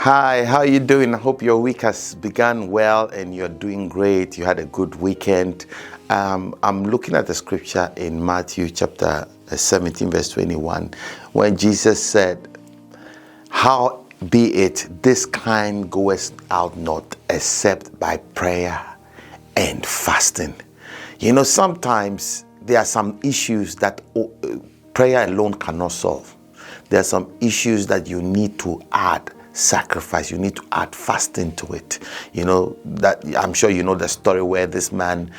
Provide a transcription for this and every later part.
Hi, how are you doing? I hope your week has begun well and you're doing great. You had a good weekend. I'm looking at the scripture in Matthew chapter 17, verse 21, when Jesus said, "How be it, this kind goeth out not except by prayer and fasting." You know, sometimes there are some issues that prayer alone cannot solve. There are some issues that you need to add sacrifice, you need to add fasting to it. You know that I'm sure you know the story where this man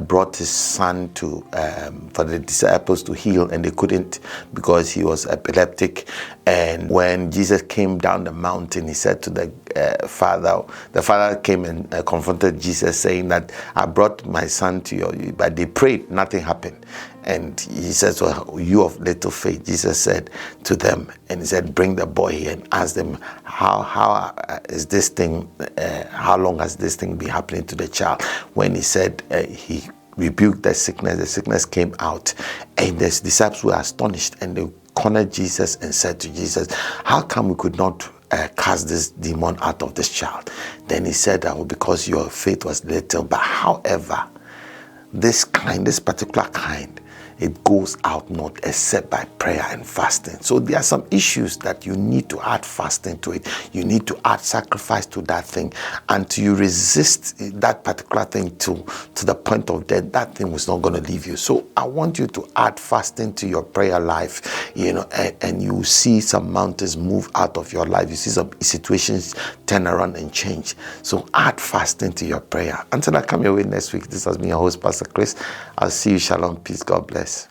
brought his son to for the disciples to heal, and they couldn't because he was epileptic. And when Jesus came down the mountain, he said to the father came and confronted Jesus, saying that I brought my son to you, but they prayed, nothing happened. And he says, "Well, you of little faith," Jesus said to them, and he said, "Bring the boy here," and ask them, how is this thing, how long has this thing been happening to the child? When he said, he rebuked the sickness came out, and the disciples were astonished, and they cornered Jesus and said to Jesus, "How come we could not cast this demon out of this child?" Then he said, "Because your faith was little, but however, this particular kind, it goes out not except by prayer and fasting." So there are some issues that you need to add fasting to it. You need to add sacrifice to that thing. Until you resist that particular thing to the point of death, that thing was not going to leave you. So I want you to add fasting to your prayer life, and you will see some mountains move out of your life. You see some situations turn around and change. So add fasting to your prayer. Until I come your way next week, this has been your host, Pastor Chris. I'll see you. Shalom. Peace. God bless.